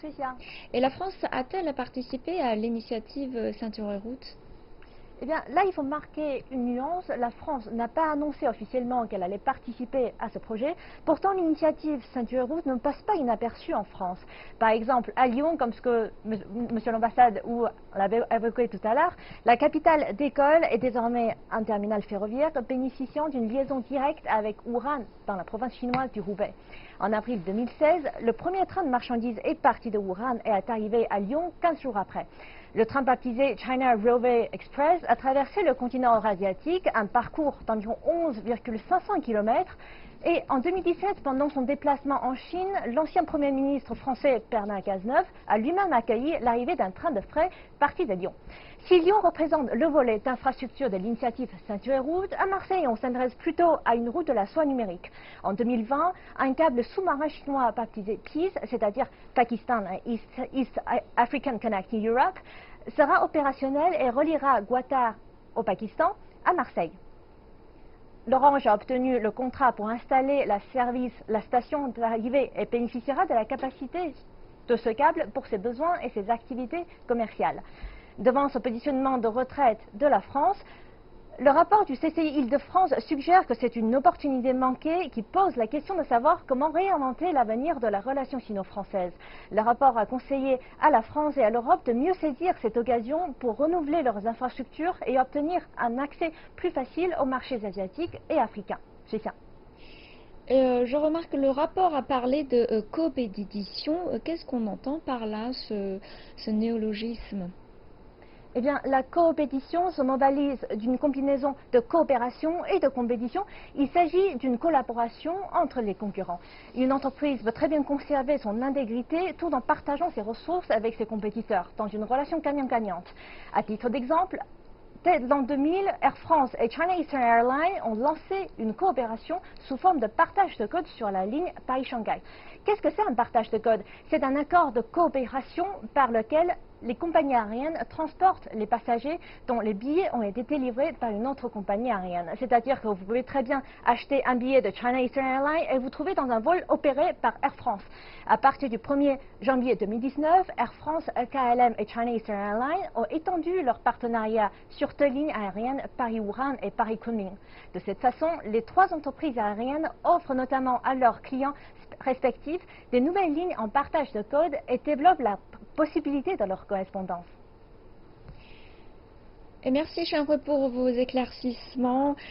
Tricia. Et la France a-t-elle participé à l'initiative Ceinture et Route? Eh bien, là, il faut marquer une nuance. La France n'a pas annoncé officiellement qu'elle allait participer à ce projet. Pourtant, l'initiative Ceinture et Route ne passe pas inaperçue en France. Par exemple, à Lyon, comme ce que Monsieur l'ambassade ou l'avait évoqué tout à l'heure, la capitale d'école est désormais un terminal ferroviaire bénéficiant d'une liaison directe avec Wuhan, dans la province chinoise du Hubei. En avril 2016, le premier train de marchandises est parti de Wuhan et est arrivé à Lyon 15 jours après. Le train baptisé China Railway Express a traversé le continent eurasiatique, un parcours d'environ 11,500 km. Et en 2017, pendant son déplacement en Chine, l'ancien Premier ministre français Bernard Cazeneuve a lui-même accueilli l'arrivée d'un train de fret parti de Lyon. Si Lyon représente le volet d'infrastructure de l'initiative Ceinture et Route, à Marseille, on s'intéresse plutôt à une route de la soie numérique. En 2020, un câble sous-marin chinois baptisé PEACE, c'est-à-dire Pakistan East African Connecting Europe, sera opérationnel et reliera Qatar au Pakistan à Marseille. L'Orange a obtenu le contrat pour installer la station d'arrivée et bénéficiera de la capacité de ce câble pour ses besoins et ses activités commerciales. Devant ce positionnement de retraite de la France, le rapport du CCI Île-de-France suggère que c'est une opportunité manquée qui pose la question de savoir comment réinventer l'avenir de la relation sino-française. Le rapport a conseillé à la France et à l'Europe de mieux saisir cette occasion pour renouveler leurs infrastructures et obtenir un accès plus facile aux marchés asiatiques et africains. Je remarque que le rapport a parlé de coopétition. Qu'est-ce qu'on entend par là, ce néologisme? Eh bien, la coopétition se mobilise d'une combinaison de coopération et de compétition. Il s'agit d'une collaboration entre les concurrents. Une entreprise veut très bien conserver son intégrité tout en partageant ses ressources avec ses compétiteurs, dans une relation gagnant-gagnante. À titre d'exemple, dès l'an 2000, Air France et China Eastern Airlines ont lancé une coopération sous forme de partage de code sur la ligne Paris-Shanghai. Qu'est-ce que c'est un partage de code? C'est un accord de coopération par lequel les compagnies aériennes transportent les passagers dont les billets ont été délivrés par une autre compagnie aérienne. C'est-à-dire que vous pouvez très bien acheter un billet de China Eastern Airlines et vous trouver dans un vol opéré par Air France. À partir du 1er janvier 2019, Air France, KLM et China Eastern Airlines ont étendu leur partenariat sur deux lignes aériennes Paris-Wuhan et Paris-Kunming. De cette façon, les trois entreprises aériennes offrent notamment à leurs clients respectifs des nouvelles lignes en partage de code et développent la possibilité de leur correspondance. Et merci Chambre pour vos éclaircissements.